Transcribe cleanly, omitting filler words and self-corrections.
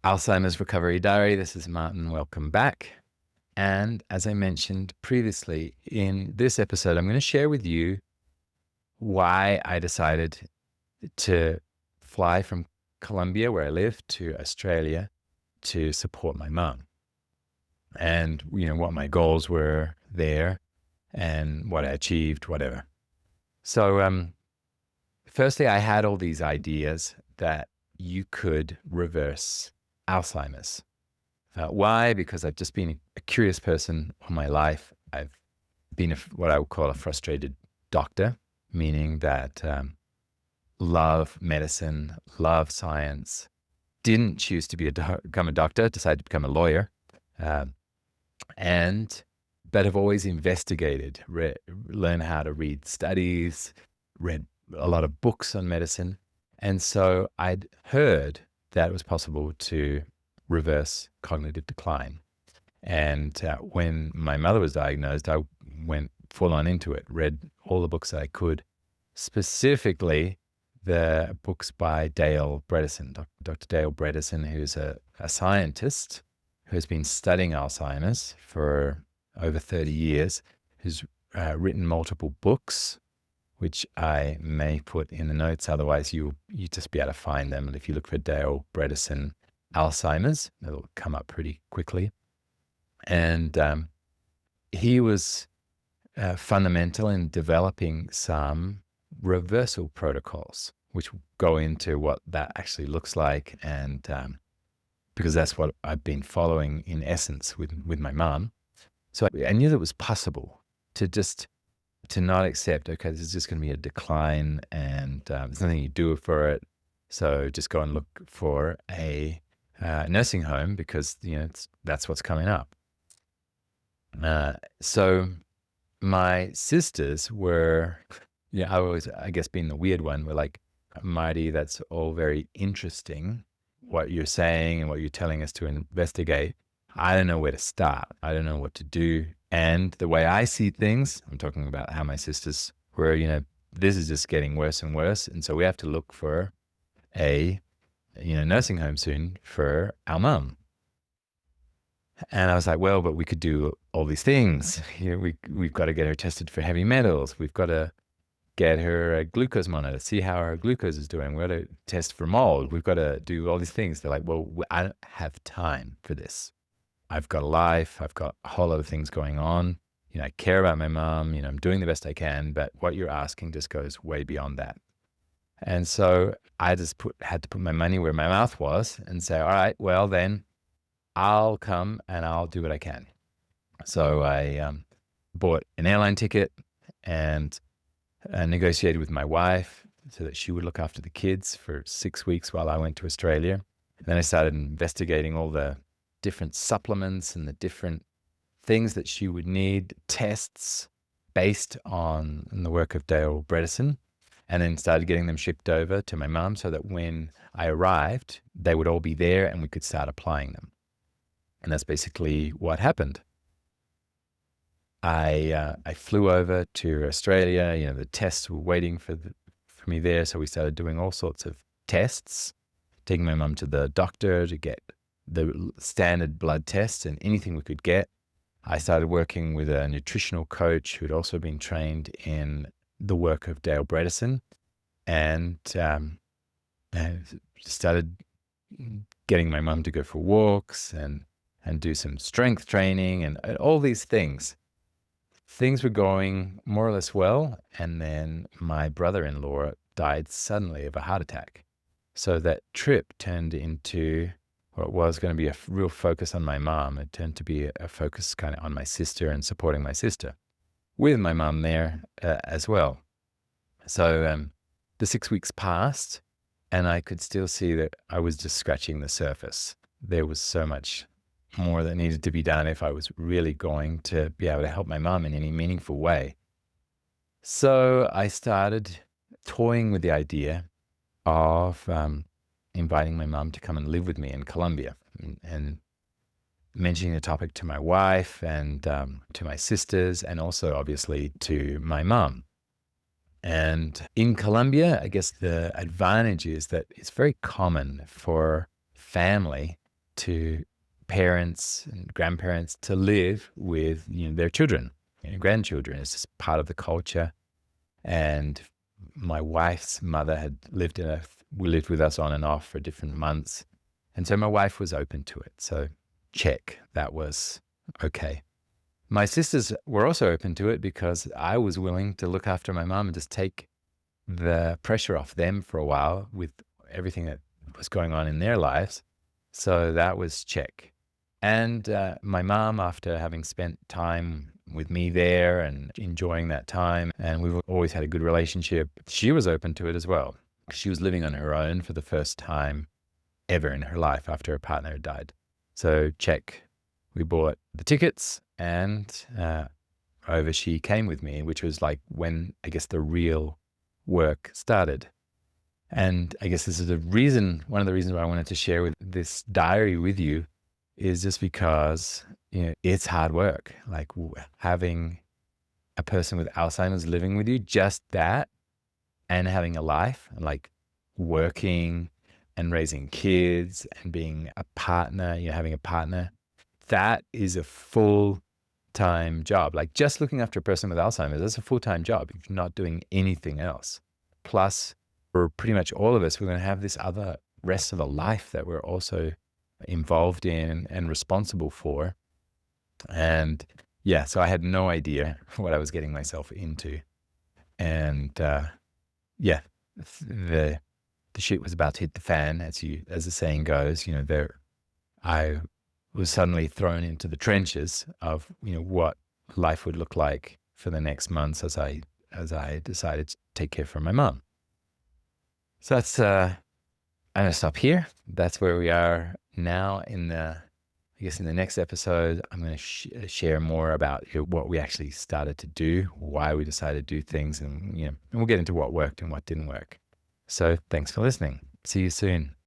Alzheimer's Recovery Diary. This is Martin. Welcome back. And as I mentioned previously, in this episode, I'm going to share with you why I decided to fly from Colombia, where I live, to Australia to support my mom. And, what my goals were there and what I achieved, whatever. So, firstly, I had all these ideas that you could reverse Alzheimer's. Why? Because I've just been a curious person all my life. I've been what I would call a frustrated doctor, meaning that love medicine, love science, didn't choose to become a doctor, decided to become a lawyer, but have always investigated, learned how to read studies, read a lot of books on medicine. And so I'd heard that it was possible to reverse cognitive decline. And when my mother was diagnosed, I went full on into it, read all the books that I could, specifically the books by Dale Bredesen, Dr. Dale Bredesen, who's a scientist who has been studying Alzheimer's for over 30 years, who's written multiple books, which I may put in the notes. Otherwise, you just be able to find them. And if you look for Dale Bredesen Alzheimer's, it'll come up pretty quickly. And he was fundamental in developing some reversal protocols, which go into what that actually looks like. And because that's what I've been following in essence with my mom. So I knew that it was possible to not accept, okay, this is just going to be a decline and there's nothing you do for it. So just go and look for a nursing home because, that's what's coming up. So my sisters were, I always, I guess, being the weird one, were like, Marty, that's all very interesting, what you're saying and what you're telling us to investigate. I don't know where to start. I don't know what to do. And the way I see things, I'm talking about how my sisters were, this is just getting worse and worse. And so we have to look for a, nursing home soon for our mum. And I was like, well, but we could do all these things. We've got to get her tested for heavy metals. We've got to get her a glucose monitor, see how her glucose is doing. We've got to test for mold. We've got to do all these things. They're like, well, I don't have time for this. I've got a life. I've got a whole lot of things going on. I care about my mom. I'm doing the best I can, but what you're asking just goes way beyond that. And so I just had to put my money where my mouth was and say, all right, well then I'll come and I'll do what I can. So I bought an airline ticket and negotiated with my wife so that she would look after the kids for 6 weeks while I went to Australia. And then I started investigating all the different supplements and the different things that she would need, tests based on the work of Dale Bredesen, and then started getting them shipped over to my mom so that when I arrived, they would all be there and we could start applying them. And that's basically what happened. I flew over to Australia. The tests were waiting for me there, so we started doing all sorts of tests, taking my mum to the doctor to get the standard blood tests and anything we could get. I started working with a nutritional coach who'd also been trained in the work of Dale Bredesen, and started getting my mum to go for walks and do some strength training and all these things. Things were going more or less well, and then my brother-in-law died suddenly of a heart attack. So that trip turned into what was going to be a real focus on my mom. It turned to be a focus kind of on my sister and supporting my sister, with my mom there as well. So the 6 weeks passed, and I could still see that I was just scratching the surface. There was so much more that needed to be done if I was really going to be able to help my mom in any meaningful way. So I started toying with the idea of inviting my mom to come and live with me in Colombia, and mentioning the topic to my wife and to my sisters, and also obviously to my mom. And in Colombia, I guess the advantage is that it's very common for family to parents and grandparents to live with their children and grandchildren. It's just part of the culture. And my wife's mother had lived lived with us on and off for different months. And so my wife was open to it. So check, that was okay. My sisters were also open to it because I was willing to look after my mom and just take the pressure off them for a while with everything that was going on in their lives. So that was check. And my mom, after having spent time with me there and enjoying that time, and we've always had a good relationship, she was open to it as well. She was living on her own for the first time ever in her life after her partner had died. So check. We bought the tickets, and over she came with me, which was like when I guess the real work started. And I guess this is one of the reasons why I wanted to share with this diary with you is just because it's hard work. Like having a person with Alzheimer's living with you, just that, and having a life, and like working and raising kids and being a partner, having a partner, that is a full-time job. Like just looking after a person with Alzheimer's, that's a full-time job if you're not doing anything else. Plus, for pretty much all of us, we're going to have this other rest of the life that we're also involved in and responsible for. And yeah, so I had no idea what I was getting myself into. And yeah, the shit was about to hit the fan, as the saying goes. I was suddenly thrown into the trenches of what life would look like for the next months as I decided to take care of my mom. So that's I'm gonna stop here. That's where we are now. I guess in the next episode, I'm going to share more about what we actually started to do, why we decided to do things, and and we'll get into what worked and what didn't work. So thanks for listening. See you soon.